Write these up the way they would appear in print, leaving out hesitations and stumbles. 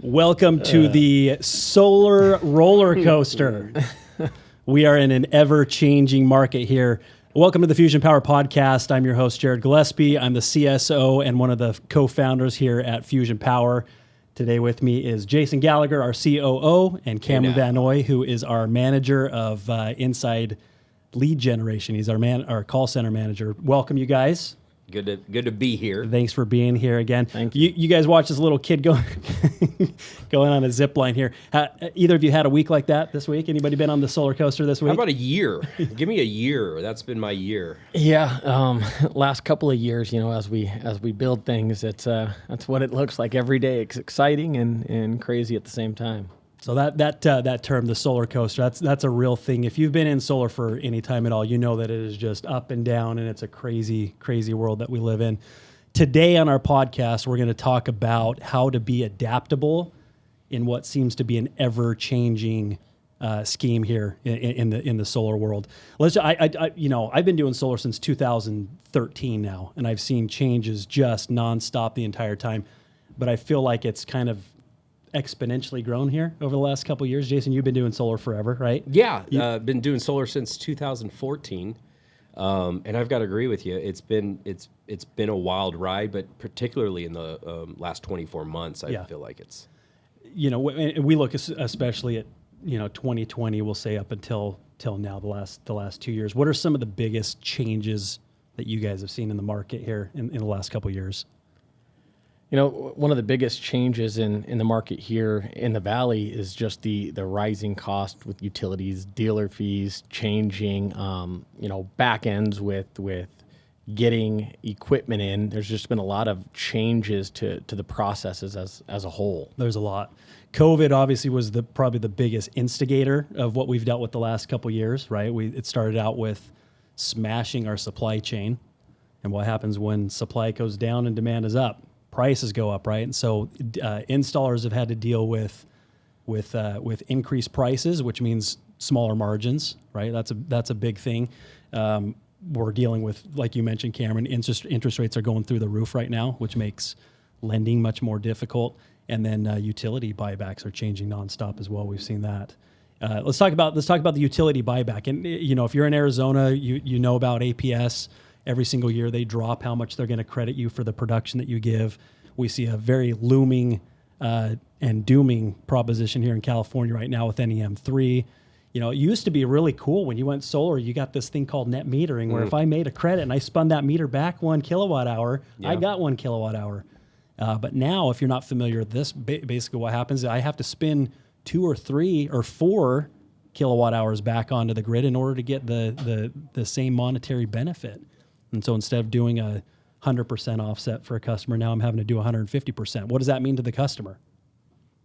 Welcome to the solar roller coaster. We are in an ever-changing market here. Welcome to the Fusion Power Podcast. I'm your host, Jared Gillespie. I'm the CSO and one of the co-founders here at Fusion Power. Today with me is Jason Gallagher, our COO, and Cameron Van Noy, who is our manager of inside lead generation. He's our call center manager. Welcome, you guys. Good to be here. Thanks for being here again. Thank you. You guys watch this little kid going on a zip line here. Either of you had a week like that this week? Anybody been on the solar coaster this week? How about a year? Give me a year. That's been my year. Yeah, last couple of years, as we build things, that's what it looks like every day. It's exciting and crazy at the same time. So that term, the solar coaster, that's a real thing. If you've been in solar for any time at all, you know that it is just up and down, and it's a crazy, crazy world that we live in. Today on our podcast, we're going to talk about how to be adaptable in what seems to be an ever-changing scheme here in the solar world. I've been doing solar since 2013 now, and I've seen changes just nonstop the entire time. But I feel like it's kind of exponentially grown here over the last couple of years. Jason, you've been doing solar forever, right? Yeah, been doing solar since 2014, and I've got to agree with you. It's been a wild ride, but particularly in the last 24 months, I feel like it's. We look especially at 2020. We'll say up until now, the last 2 years. What are some of the biggest changes that you guys have seen in the market here in the last couple of years? One of the biggest changes in the market here in the Valley is just the rising cost with utilities, dealer fees, changing, back ends with getting equipment in. There's just been a lot of changes to the processes as a whole. There's a lot. COVID obviously was probably the biggest instigator of what we've dealt with the last couple of years, right? It started out with smashing our supply chain, and what happens when supply goes down and demand is up? Prices go up, right? And so installers have had to deal with increased prices, which means smaller margins, right? That's a big thing. We're dealing with, like you mentioned, Cameron, interest rates are going through the roof right now, which makes lending much more difficult. And then utility buybacks are changing nonstop as well. We've seen that. Let's talk about the utility buyback. And if you're in Arizona, you know about APS. Every single year they drop how much they're going to credit you for the production that you give. We see a very looming and dooming proposition here in California right now with NEM3. It used to be really cool when you went solar. You got this thing called net metering, where if I made a credit and I spun that meter back 1 kilowatt hour, I got 1 kilowatt hour. But now, if you're not familiar with this, basically what happens is I have to spin 2 or 3 or 4 kilowatt hours back onto the grid in order to get the same monetary benefit. And so instead of doing a 100% offset for a customer, now I'm having to do 150%. What does that mean to the customer?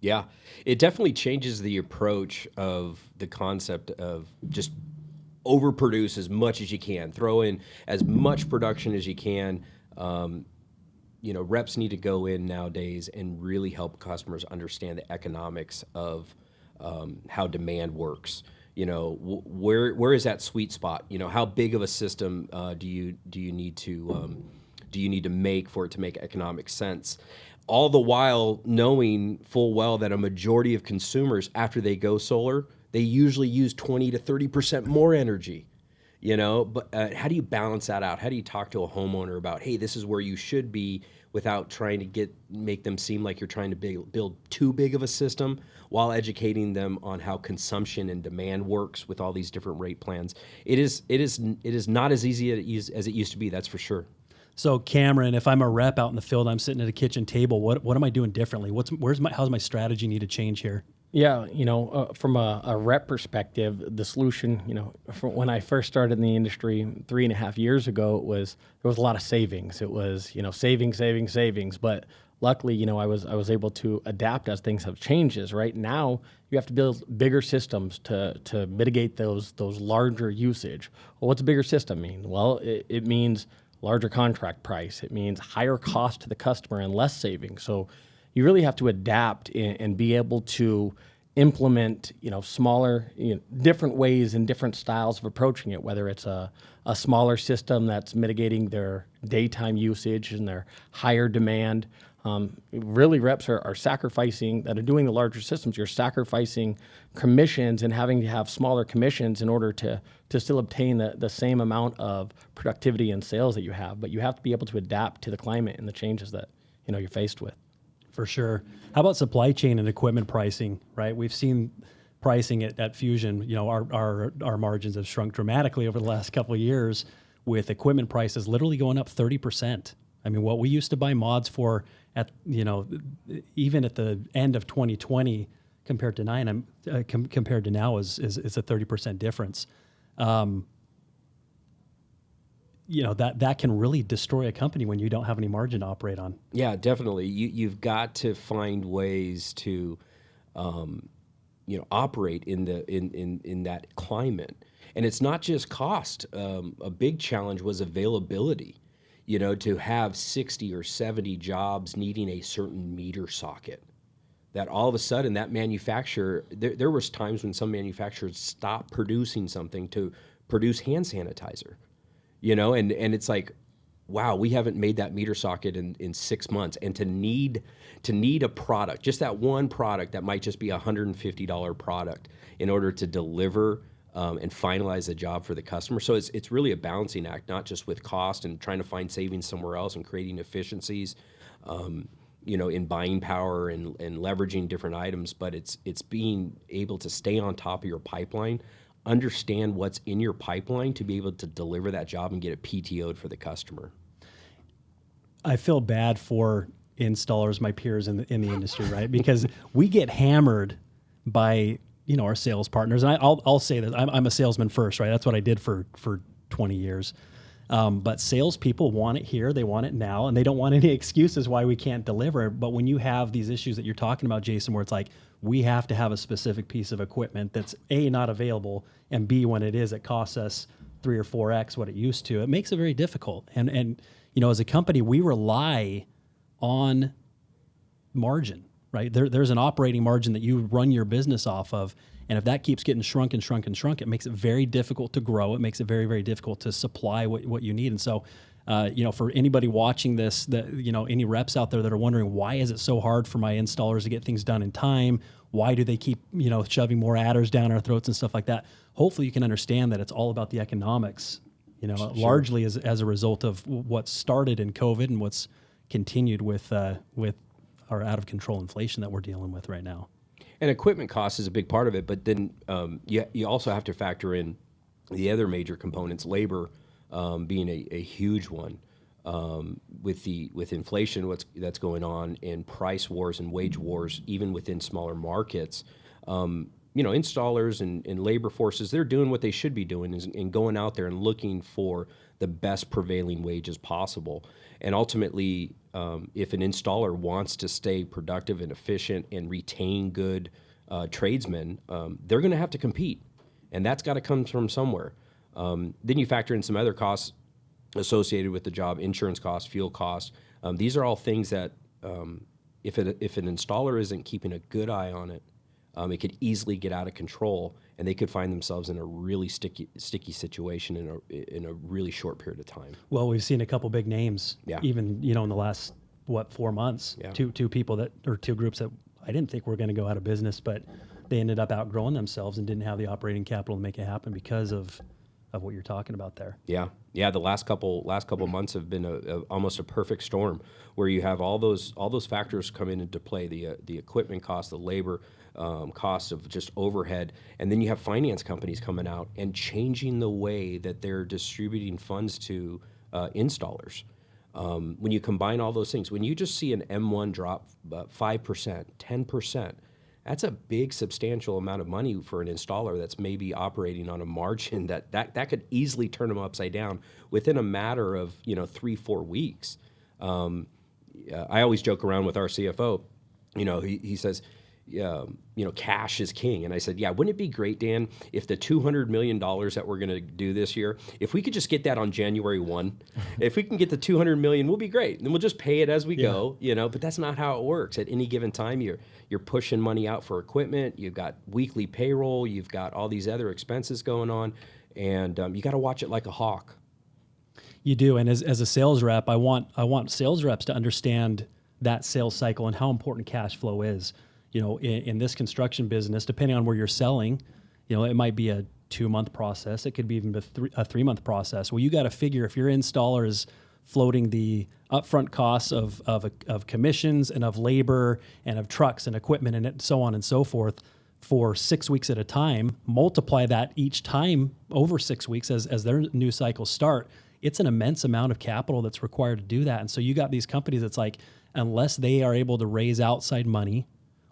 Yeah, it definitely changes the approach of the concept of just overproduce as much as you can, throw in as much production as you can. Reps need to go in nowadays and really help customers understand the economics of how demand works. Where is that sweet spot? How big of a system do you need to make for it to make economic sense? All the while knowing full well that a majority of consumers, after they go solar, they usually use 20 to 30% more energy. But how do you balance that out? How do you talk to a homeowner about, hey, this is where you should be, without trying to make them seem like you're trying to build too big of a system, while educating them on how consumption and demand works with all these different rate plans? It is not as easy as it used to be, that's for sure. So Cameron, if I'm a rep out in the field, I'm sitting at a kitchen table, what am I doing differently? How's my strategy need to change here? Yeah, from a rep perspective, the solution, from when I first started in the industry 3.5 years ago, there was a lot of savings. It was, savings. But luckily, I was able to adapt as things have changed. Right now, you have to build bigger systems to mitigate those larger usage. Well, what's a bigger system mean? Well, it means larger contract price. It means higher cost to the customer and less savings. So you really have to adapt and be able to implement, smaller, different ways and different styles of approaching it, whether it's a smaller system that's mitigating their daytime usage and their higher demand, Really, reps are sacrificing, that are doing the larger systems. You're sacrificing commissions and having to have smaller commissions in order to still obtain the same amount of productivity and sales that you have. But you have to be able to adapt to the climate and the changes that you're faced with. For sure. How about supply chain and equipment pricing, right? We've seen pricing at Fusion, our margins have shrunk dramatically over the last couple of years with equipment prices literally going up 30%. I mean, what we used to buy mods for even at the end of 2020 compared to compared to now is a 30% difference. That can really destroy a company when you don't have any margin to operate on. Yeah, definitely. You've got to find ways to, operate in that climate, and it's not just cost. A big challenge was availability. To have 60 or 70 jobs needing a certain meter socket, that all of a sudden that manufacturer, there was times when some manufacturers stopped producing something to produce hand sanitizer. And it's like, wow, we haven't made that meter socket in 6 months. And to need a product, just that one product that might just be a $150 product in order to deliver and finalize the job for the customer. So it's really a balancing act, not just with cost and trying to find savings somewhere else and creating efficiencies, in buying power and leveraging different items, but it's being able to stay on top of your pipeline, understand what's in your pipeline to be able to deliver that job and get it PTO'd for the customer. I feel bad for installers, my peers in the industry, right? Because we get hammered by our sales partners, and I'll say that I'm a salesman first, right? That's what I did for 20 years. But salespeople want it here, they want it now, and they don't want any excuses why we can't deliver. But when you have these issues that you're talking about, Jason, where it's like we have to have a specific piece of equipment that's A, not available, and B, when it is, it costs us 3 or 4x what it used to. It makes it very difficult. And as a company, we rely on margin. Right? There's an operating margin that you run your business off of. And if that keeps getting shrunk, it makes it very difficult to grow. It makes it very, very difficult to supply what you need. And so, for anybody watching this, any reps out there that are wondering, why is it so hard for my installers to get things done in time? Why do they keep, shoving more adders down our throats and stuff like that? Hopefully you can understand that it's all about the economics, Sure. largely as a result of what started in COVID and what's continued with our out of control inflation that we're dealing with right now. And equipment cost is a big part of it, but then you also have to factor in the other major components, labor being a huge one. With inflation, that's going on, and price wars and wage wars, even within smaller markets. Installers and labor forces, they're doing what they should be doing and going out there and looking for the best prevailing wages possible. And ultimately, if an installer wants to stay productive and efficient and retain good tradesmen, they're going to have to compete, and that's got to come from somewhere. Then you factor in some other costs associated with the job, insurance costs, fuel costs. These are all things that if an installer isn't keeping a good eye on it, it could easily get out of control, and they could find themselves in a really sticky situation in a really short period of time. Well, we've seen a couple big names, Yeah. even in the last 4 months. Yeah. Two groups that I didn't think were going to go out of business, but they ended up outgrowing themselves and didn't have the operating capital to make it happen because of what you're talking about there. Yeah. The last couple months have been almost a perfect storm, where you have all those factors come into play: the equipment cost, the labor cost of just overhead, and then you have finance companies coming out and changing the way that they're distributing funds to installers. When you combine all those things, when you just see an M1 drop 5%, 10%. That's a big, substantial amount of money for an installer that's maybe operating on a margin that could easily turn them upside down within a matter of 3-4 weeks. I always joke around with our CFO. He says, cash is king. And I said, yeah, wouldn't it be great, Dan, if the $200 million that we're going to do this year, if we could just get that on January 1, if we can get the $200 million, we'll be great. And then we'll just pay it as we go, but that's not how it works. At any given time, you're pushing money out for equipment. You've got weekly payroll. You've got all these other expenses going on, and you got to watch it like a hawk. You do. And as a sales rep, I want sales reps to understand that sales cycle and how important cash flow is. You know, in this construction business, depending on where you're selling, you know, it might be a 2-month process. It could be even a 3-month process. Well, you got to figure if your installer is floating the upfront costs of commissions and of labor and of trucks and equipment and so on and so forth for 6 weeks at a time, multiply that each time over 6 weeks as their new cycles start. It's an immense amount of capital that's required to do that. And so you got these companies that's like, unless they are able to raise outside money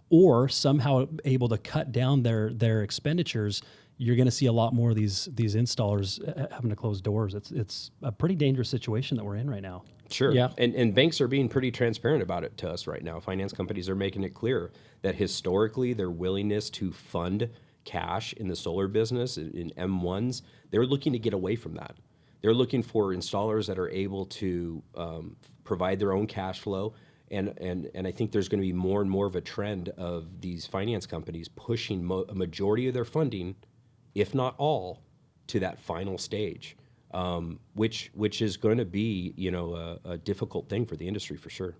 or somehow able to cut down their expenditures, you're going to see a lot more of these installers having to close doors. It's a pretty dangerous situation that we're in right now. Sure. Yeah. And banks are being pretty transparent about it to us right now. Finance companies are making it clear that historically their willingness to fund cash in the solar business, in M1s, they're looking to get away from that. They're looking for installers that are able to provide their own cash flow. And I think there's going to be more and more of a trend of these finance companies pushing a majority of their funding, if not all, to that final stage, which is going to be, you know, a difficult thing for the industry for sure.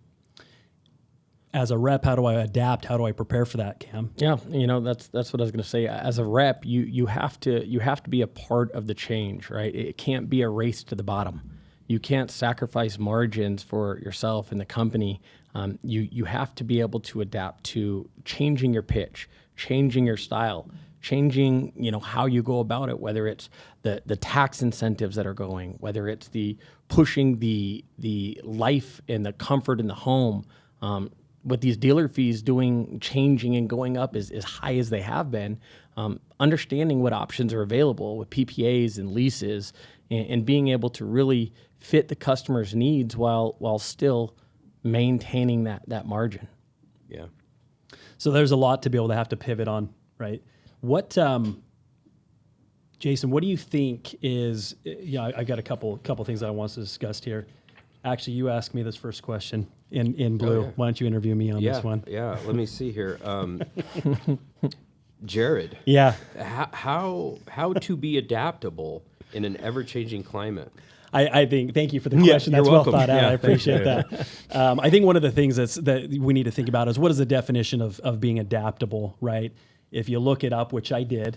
As a rep, how do I adapt? How do I prepare for that, Cam? Yeah, you know, that's what I was going to say. As a rep, you have to be a part of the change, right? It can't be a race to the bottom. You can't sacrifice margins for yourself and the company. You have to be able to adapt to changing your pitch, changing your style, changing, you know, how you go about it, whether it's the tax incentives that are going, whether it's the pushing the life and the comfort in the home. With these dealer fees changing and going up as high as they have been, understanding what options are available with PPAs and leases and being able to really fit the customer's needs while still maintaining that margin. Yeah. So there's a lot to be able to have to pivot on, right? What, Jason, what do you think is, I got a couple things that I want to discuss here. Actually, you asked me this first question in blue. Oh, yeah. Why don't you interview me on this one? Yeah, let me see here. Jared. Yeah. How to be adaptable in an ever-changing climate? I think, thank you for the question. That's you're well welcome. thought out. Yeah. I appreciate that. I think one of the things that we need to think about is what is the definition of being adaptable, right? If you look it up, which I did,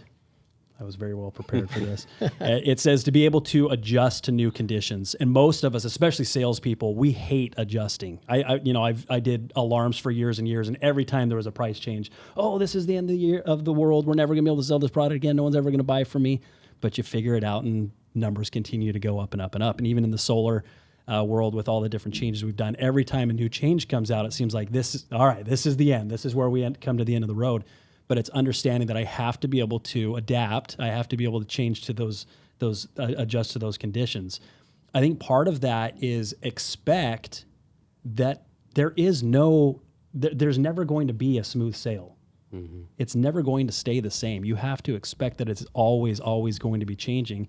I was very well prepared for this. It says to be able to adjust to new conditions. And most of us, especially salespeople, we hate adjusting. I did alarms for years and years, and every time there was a price change, oh, this is the end of the year of the world. We're never going to be able to sell this product again. No one's ever going to buy from me. But you figure it out, and numbers continue to go up and up and up. And even in the solar world, with all the different changes we've done, every time a new change comes out, it seems like this is the end. This is where we come to the end of the road. But it's understanding that I have to be able to adapt. I have to be able to change to those adjust to those conditions. I think part of that is expect that there's never going to be a smooth sail. Mm-hmm. It's never going to stay the same. You have to expect that it's always going to be changing.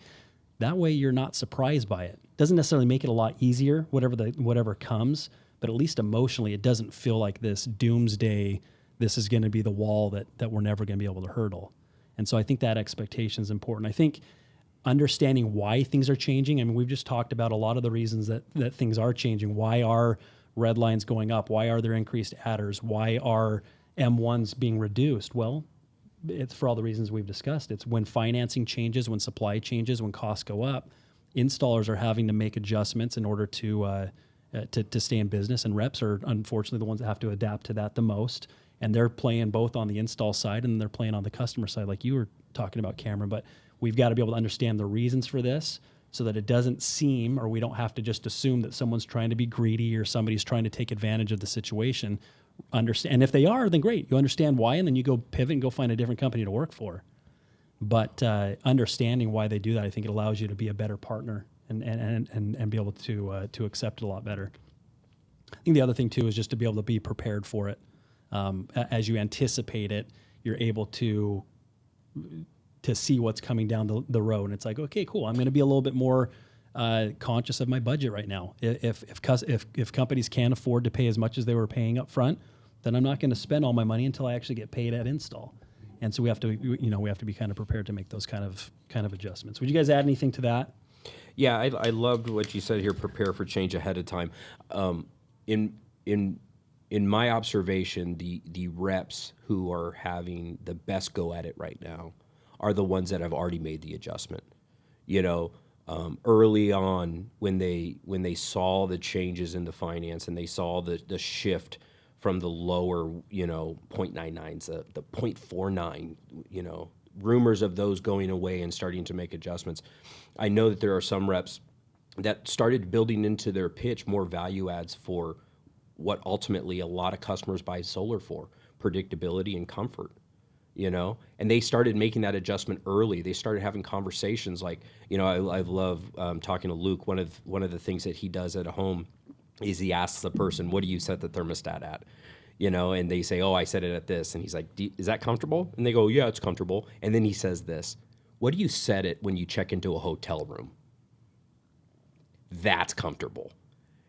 That way you're not surprised by it. Doesn't necessarily make it a lot easier, whatever comes, but at least emotionally it doesn't feel like this doomsday, this is going to be the wall that we're never going to be able to hurdle. And so I think that expectation is important. I think understanding why things are changing. I mean, we've just talked about a lot of the reasons that things are changing. Why are red lines going up? Why are there increased adders? Why are M1s being reduced? Well, it's for all the reasons we've discussed. It's when financing changes, when supply changes, when costs go up, installers are having to make adjustments in order to stay in business, and reps are unfortunately the ones that have to adapt to that the most. And they're playing both on the install side and they're playing on the customer side, like you were talking about, Cameron. But we've got to be able to understand the reasons for this so that it doesn't seem, or we don't have to just assume that someone's trying to be greedy or somebody's trying to take advantage of the situation. Understand, and if they are, then great. You understand why, and then you go pivot and go find a different company to work for. But understanding why they do that, I think it allows you to be a better partner and be able to accept it a lot better. I think the other thing too is just to be able to be prepared for it. As you anticipate it, you're able to see what's coming down the road. And it's like, okay, cool. I'm going to be a little bit more conscious of my budget right now. If companies can't afford to pay as much as they were paying up front, then I'm not going to spend all my money until I actually get paid at install. And so we have to be kind of prepared to make those kind of adjustments. Would you guys add anything to that? Yeah, I loved what you said here. Prepare for change ahead of time. In in my observation, the reps who are having the best go at it right now are the ones that have already made the adjustment. You know, early on when they saw the changes in the finance and they saw the shift from the lower, 0.99s, the 0.49, rumors of those going away and starting to make adjustments. I know that there are some reps that started building into their pitch more value adds for what ultimately a lot of customers buy solar for, predictability and comfort, and they started making that adjustment early. They started having conversations like, I love talking to Luke. One of the things that he does at a home is he asks the person, what do you set the thermostat at? And they say, oh, I set it at this. And he's like, is that comfortable? And they go, yeah, it's comfortable. And then he says this, what do you set it when you check into a hotel room? That's comfortable.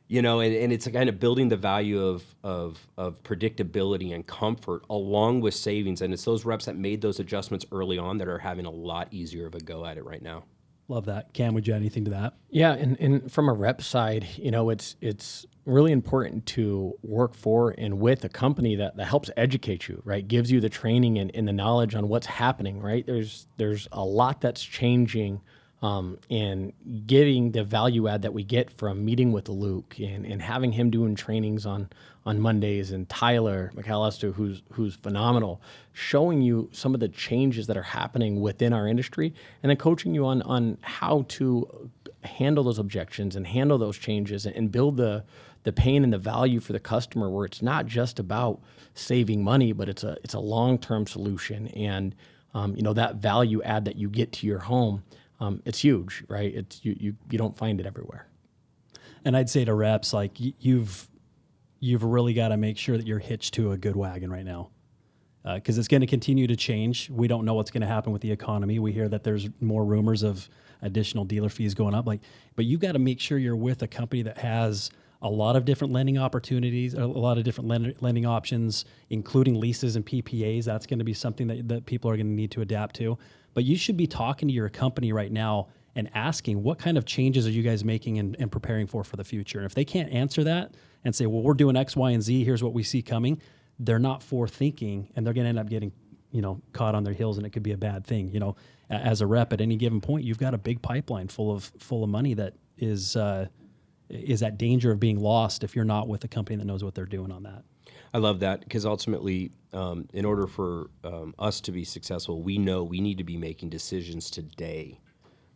And it's kind of building the value of predictability and comfort along with savings. And it's those reps that made those adjustments early on that are having a lot easier of a go at it right now. Love that. Cam, would you add anything to that? Yeah, and from a rep side, it's really important to work for and with a company that helps educate you, right? Gives you the training and the knowledge on what's happening, right? There's a lot that's changing, and getting the value add that we get from meeting with Luke and having him doing trainings on Mondays, and Tyler McAllister, who's phenomenal, showing you some of the changes that are happening within our industry, and then coaching you on how to handle those objections and handle those changes and build the pain and the value for the customer, where it's not just about saving money, but it's a long-term solution. And that value add that you get to your home, it's huge, right? It's you don't find it everywhere. And I'd say to reps, like you've really got to make sure that you're hitched to a good wagon right now, because it's going to continue to change. We don't know what's going to happen with the economy. We hear that there's more rumors of additional dealer fees going up. But you got to make sure you're with a company that has a lot of different lending opportunities, a lot of different lending options, including leases and PPAs. That's going to be something that people are going to need to adapt to. But you should be talking to your company right now and asking, what kind of changes are you guys making and preparing for the future? And if they can't answer that and say, well, we're doing X, Y, and Z, here's what we see coming, they're not forward-thinking, and they're going to end up getting caught on their heels, and it could be a bad thing. As a rep at any given point, you've got a big pipeline full of money that is at danger of being lost if you're not with a company that knows what they're doing on that. I love that, because ultimately, in order for us to be successful, we know we need to be making decisions today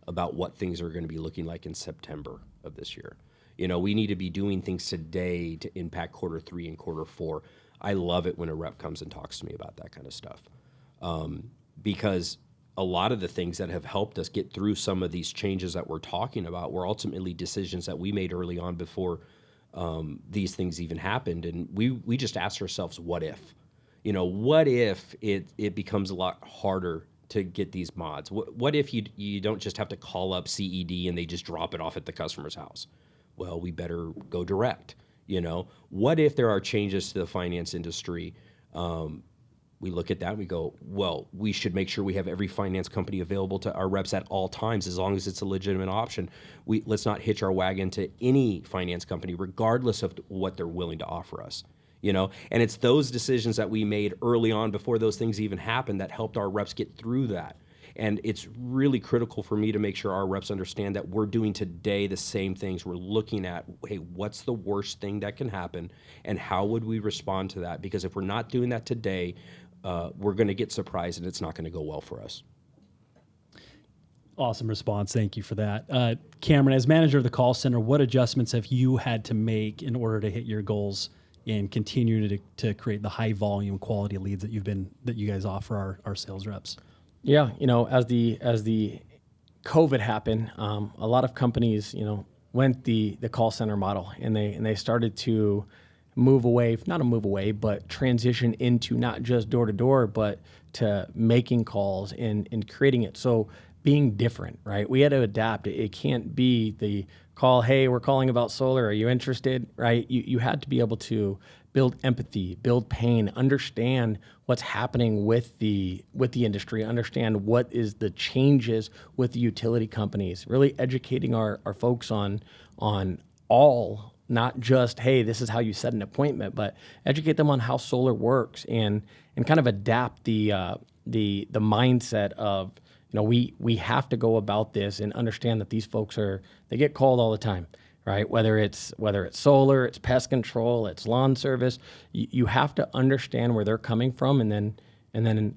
about what things are going to be looking like in September of this year. We need to be doing things today to impact quarter 3 and quarter 4. I love it when a rep comes and talks to me about that kind of stuff, because a lot of the things that have helped us get through some of these changes that we're talking about were ultimately decisions that we made early on before these things even happened. And we just asked ourselves, what if? What if it becomes a lot harder to get these mods? What if you don't just have to call up CED and they just drop it off at the customer's house? Well, we better go direct. What if there are changes to the finance industry? We look at that and we go, well, we should make sure we have every finance company available to our reps at all times, as long as it's a legitimate option. Let's not hitch our wagon to any finance company, regardless of what they're willing to offer us. And it's those decisions that we made early on before those things even happened that helped our reps get through that. And it's really critical for me to make sure our reps understand that we're doing today the same things. We're looking at, hey, what's the worst thing that can happen, and how would we respond to that? Because if we're not doing that today, we're going to get surprised, and it's not going to go well for us. Awesome response. Thank you for that. Cameron, as manager of the call center, what adjustments have you had to make in order to hit your goals and continue to create the high volume quality leads that you guys offer our sales reps? Yeah, as the COVID happened, a lot of companies, went the call center model, and they started to but transition into not just door to door, but to making calls and creating it. So being different, right? We had to adapt. It can't be the call, hey, we're calling about solar, are you interested, right? You had to be able to build empathy, build pain, understand what's happening with the industry, understand what is the changes with the utility companies, really educating our folks on all not just, hey, this is how you set an appointment, but educate them on how solar works and kind of adapt the mindset of, we have to go about this and understand that these folks they get called all the time, right? Whether it's solar, it's pest control, it's lawn service, you have to understand where they're coming from and then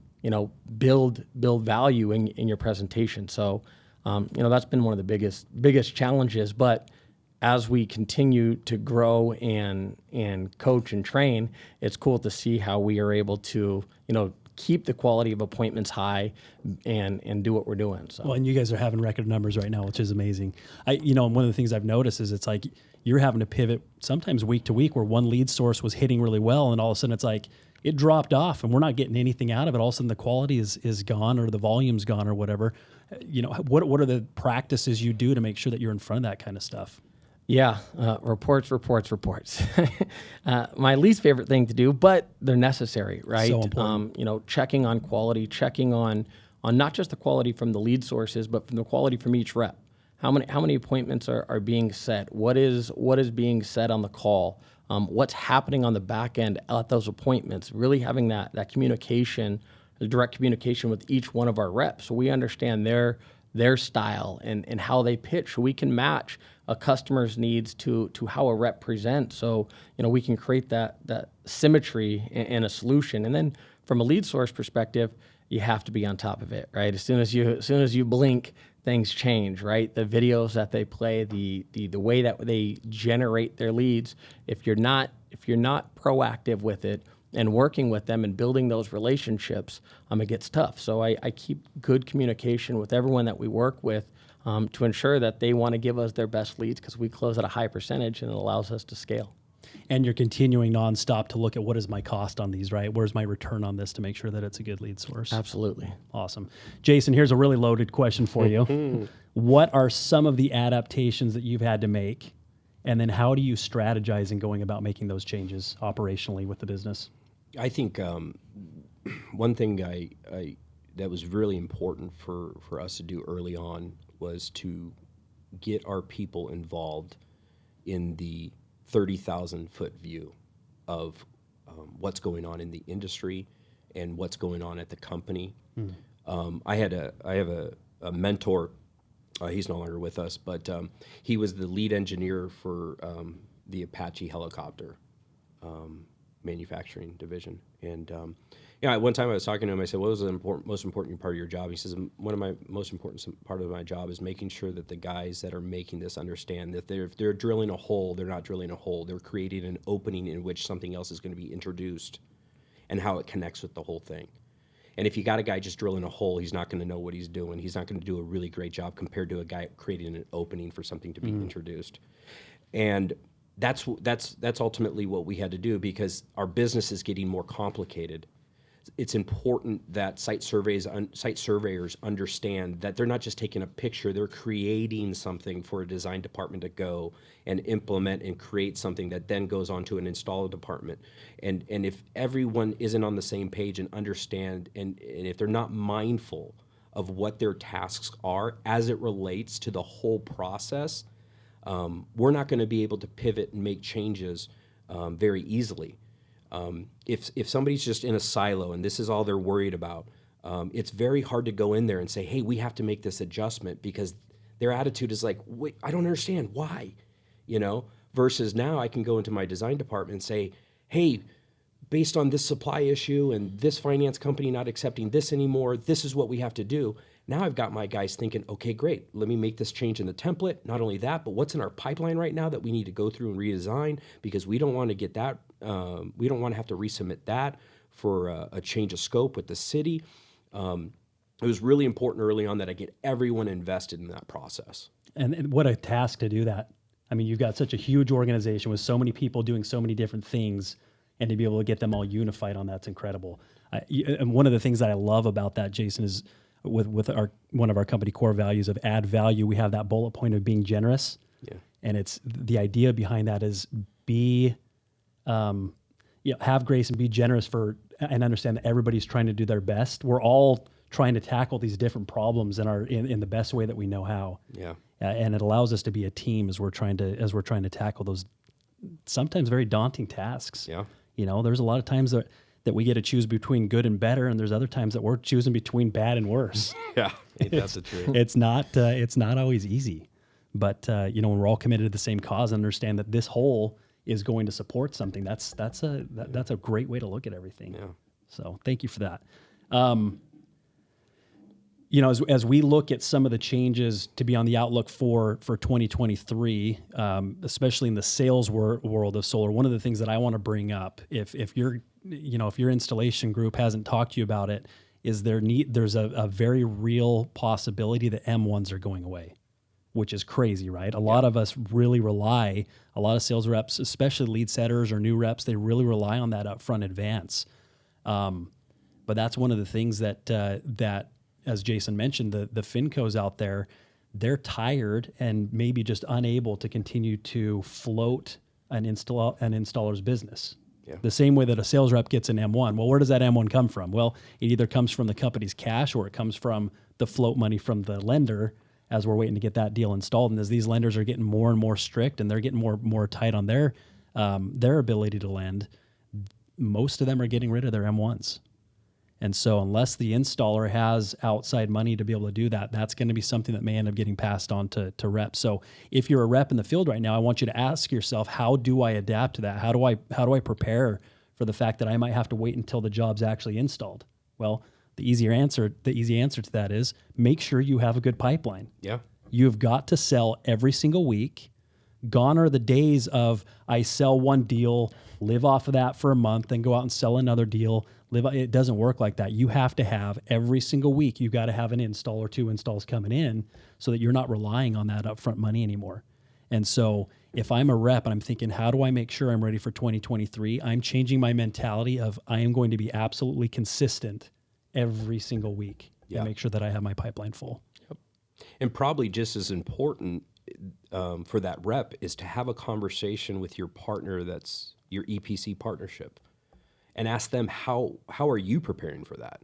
build value in your presentation. So, that's been one of the biggest challenges. But as we continue to grow and coach and train, it's cool to see how we are able to, keep the quality of appointments high and do what we're doing. So. Well, and you guys are having record numbers right now, which is amazing. One of the things I've noticed is it's like you're having to pivot sometimes week to week where one lead source was hitting really well, and all of a sudden it's like it dropped off and we're not getting anything out of it. All of a sudden the quality is gone or the volume's gone or whatever. What are the practices you do to make sure that you're in front of that kind of stuff? Yeah, reports. My least favorite thing to do, but they're necessary, right? So important. Checking on quality, checking on not just the quality from the lead sources, but from the quality from each rep. How many appointments are being set? What is being said on the call? What's happening on the back end at those appointments? Really having that communication, the direct communication with each one of our reps, so we understand their style and how they pitch, so we can match a customer's needs to how a rep presents. So, we can create that symmetry in a solution. And then from a lead source perspective, you have to be on top of it, right? As soon as you blink, things change, right? The videos that they play, the way that they generate their leads, if you're not proactive with it and working with them and building those relationships, it gets tough. So I keep good communication with everyone that we work with to ensure that they want to give us their best leads, because we close at a high percentage and it allows us to scale. And you're continuing nonstop to look at what is my cost on these, right? Where's my return on this to make sure that it's a good lead source? Absolutely. Awesome. Jason, here's a really loaded question for you. What are some of the adaptations that you've had to make? And then how do you strategize in going about making those changes operationally with the business? I think one thing that was really important for us to do early on was to get our people involved in the 30,000 foot view of what's going on in the industry and what's going on at the company. I have a mentor. He's no longer with us, but he was the lead engineer for the Apache helicopter manufacturing division. And at one time I was talking to him, I said, what was the most important part of your job? He says, one of my most important part of my job is making sure that the guys that are making this understand that if they're drilling a hole, they're not drilling a hole. They're creating an opening in which something else is going to be introduced and how it connects with the whole thing. And if you got a guy just drilling a hole, he's not going to know what he's doing. He's not going to do a really great job compared to a guy creating an opening for something to be introduced. And that's ultimately what we had to do, because our business is getting more complicated. It's important that site surveyors understand that they're not just taking a picture, they're creating something for a design department to go and implement and create something that then goes on to an installer department. And if everyone isn't on the same page and understand, and if they're not mindful of what their tasks are as it relates to the whole process, we're not going to be able to pivot and make changes very easily. If somebody's just in a silo and this is all they're worried about, it's very hard to go in there and say, hey, we have to make this adjustment, because their attitude is like, wait, I don't understand why, versus now I can go into my design department and say, hey, based on this supply issue and this finance company not accepting this anymore, this is what we have to do. Now I've got my guys thinking, okay, great, let me make this change in the template. Not only that, but what's in our pipeline right now that we need to go through and redesign, because we don't want to get that, we don't want to have to resubmit that for a change of scope with the city. It was really important early on that I get everyone invested in that process. And what a task to do that. I mean, you've got such a huge organization with so many people doing so many different things, and to be able to get them all unified on that's incredible. And one of the things that I love about that, Jason, is with one of our company core values of add value, we have that bullet point of being generous. Yeah. And it's the idea behind that is have grace and be generous and understand that everybody's trying to do their best. We're all trying to tackle these different problems in the best way that we know how. Yeah. And it allows us to be a team as we're trying to tackle those sometimes very daunting tasks. Yeah. There's a lot of times that we get to choose between good and better, and there's other times that we're choosing between bad and worse. Yeah, that's the truth. It's not always easy, but when we're all committed to the same cause and understand that this whole is going to support something, that's a great way to look at everything. Yeah. So thank you for that. As we look at some of the changes to be on the outlook for 2023, especially in the sales world of solar, one of the things that I want to bring up, if your installation group hasn't talked to you about it, is there's a very real possibility that M1s are going away, which is crazy, right? A lot of us really rely, a lot of sales reps, especially lead setters or new reps, they really rely on that upfront advance. But that's one of the things that as Jason mentioned, the FinCos out there, they're tired and maybe just unable to continue to float an installer's business. Yeah. The same way that a sales rep gets an M1. Well, where does that M1 come from? Well, it either comes from the company's cash or it comes from the float money from the lender as we're waiting to get that deal installed. And as these lenders are getting more and more strict and they're getting more tight on their ability to lend, most of them are getting rid of their M1s. And so unless the installer has outside money to be able to do that, that's going to be something that may end up getting passed on to reps. So if you're a rep in the field right now, I want you to ask yourself, how do I adapt to that? How do I prepare for the fact that I might have to wait until the job's actually installed? Well, the easy answer to that is make sure you have a good pipeline. Yeah. You've got to sell every single week. Gone are the days of I sell one deal, live off of that for a month, then go out and sell another deal. It doesn't work like that. You have to have every single week, you've got to have an install or two installs coming in so that you're not relying on that upfront money anymore. And so if I'm a rep and I'm thinking, how do I make sure I'm ready for 2023? I'm changing my mentality of I am going to be absolutely consistent every single week and make sure that I have my pipeline full. Yep. And probably just as important for that rep is to have a conversation with your partner that's your EPC partnership and ask them, how are you preparing for that?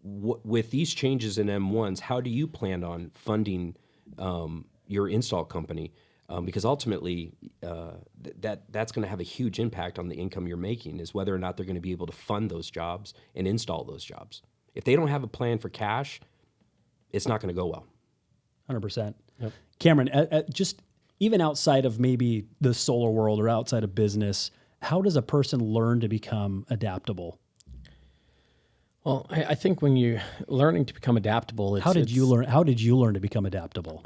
With these changes in M1s, how do you plan on funding your install company? Because ultimately, that's going to have a huge impact on the income you're making, is whether or not they're going to be able to fund those jobs and install those jobs. If they don't have a plan for cash, it's not going to go well. 100%. Yep. Cameron, just even outside of maybe the solar world or outside of business, how does a person learn to become adaptable? Well, I think when you're learning to become adaptable, How did you learn to become adaptable?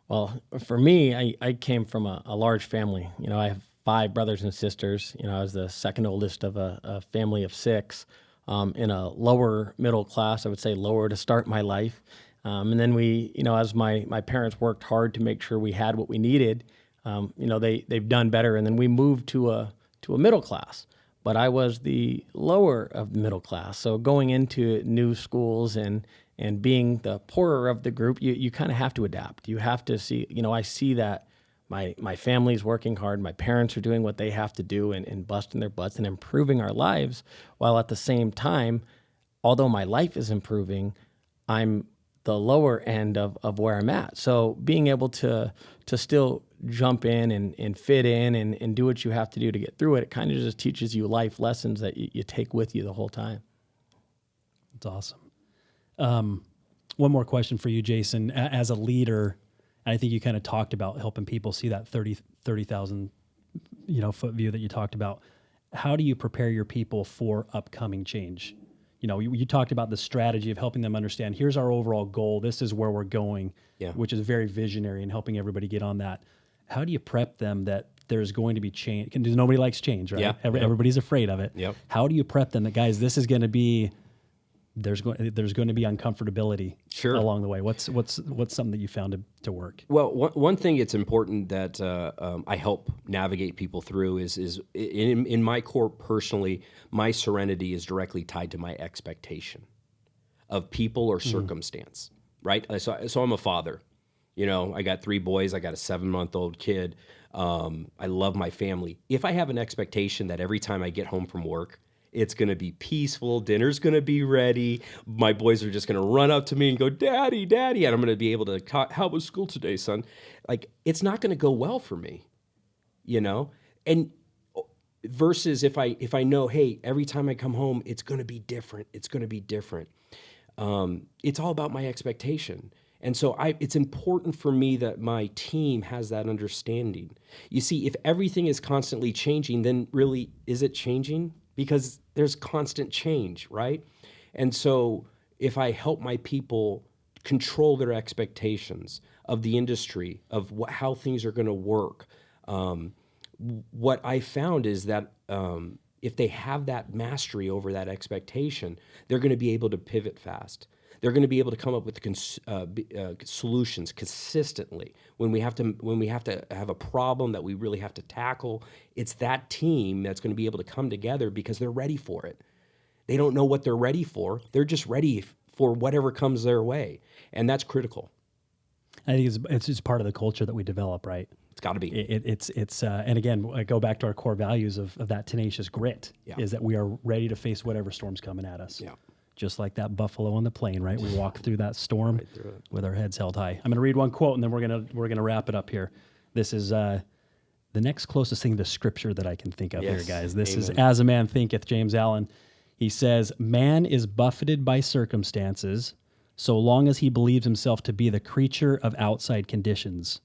Well, for me, I came from a large family. I have 5 brothers and sisters. I was the second oldest of a family of 6, in a lower middle class, I would say lower to start my life. And then we, as my parents worked hard to make sure we had what we needed, they've done better. And then we moved to a middle class, but I was the lower of the middle class. So going into new schools and being the poorer of the group, you kind of have to adapt. You have to see, I see that my family's working hard. My parents are doing what they have to do and busting their butts and improving our lives, while at the same time, although my life is improving, I'm the lower end of where I'm at. So being able to still jump in and fit in and do what you have to do to get through it, it kind of just teaches you life lessons that you take with you the whole time. That's awesome. One more question for you, Jason. As a leader, and I think you kind of talked about helping people see that 30,000 foot view that you talked about. How do you prepare your people for upcoming change? You talked about the strategy of helping them understand, here's our overall goal, this is where we're going, which is very visionary and helping everybody get on that. How do you prep them that there's going to be change? Because nobody likes change, right? Yeah. Everybody's afraid of it. Yep. How do you prep them that, guys, this is going to be, there's going to be uncomfortability along the way? What's something that you found to work? Well, one thing it's important that I help navigate people through is in my core personally, my serenity is directly tied to my expectation of people or circumstance, right? So I'm a father. I got 3 boys. I got a 7-month-old kid. I love my family. If I have an expectation that every time I get home from work, it's going to be peaceful, dinner's going to be ready, my boys are just going to run up to me and go, Daddy, Daddy, and I'm going to be able to, how was school today, son? Like, it's not going to go well for me. and versus if I know, hey, every time I come home, it's going to be different. It's going to be different. It's all about my expectation. And so it's important for me that my team has that understanding. You see, if everything is constantly changing, then really, is it changing? Because there's constant change, right? And so if I help my people control their expectations of the industry, of how things are going to work, what I found is that if they have that mastery over that expectation, they're going to be able to pivot fast. They're going to be able to come up with solutions consistently. When we have to have a problem that we really have to tackle, it's that team that's going to be able to come together because they're ready for it. They don't know what they're ready for. They're just ready for whatever comes their way, and that's critical. I think it's just part of the culture that we develop, right? It's got to be. It's and again, I go back to our core values of that tenacious grit. Yeah. Is that we are ready to face whatever storm's coming at us. Yeah. Just like that buffalo on the plain, right? We walk through that storm with our heads held high. I'm going to read one quote, and then we're gonna wrap it up here. This is the next closest thing to scripture that I can think of here, guys. This is "As a man thinketh," James Allen. He says, "Man is buffeted by circumstances so long as he believes himself to be the creature of outside conditions.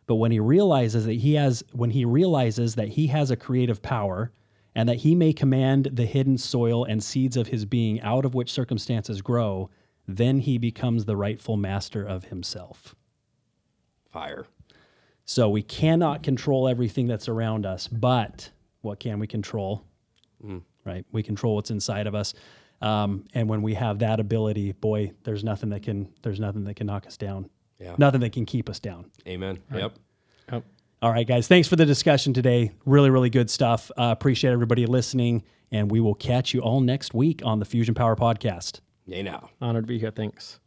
But when he realizes that he has a creative power, and that he may command the hidden soil and seeds of his being out of which circumstances grow, then he becomes the rightful master of himself." Fire. So we cannot control everything that's around us, but what can we control? Right? We control what's inside of us. And when we have that ability, boy, there's nothing that can knock us down. Yeah. Nothing that can keep us down. Amen. Right. Yep. All right, guys. Thanks for the discussion today. Really, really good stuff. Appreciate everybody listening, and we will catch you all next week on the Fusion Power Podcast. Yay now. Honored to be here. Thanks.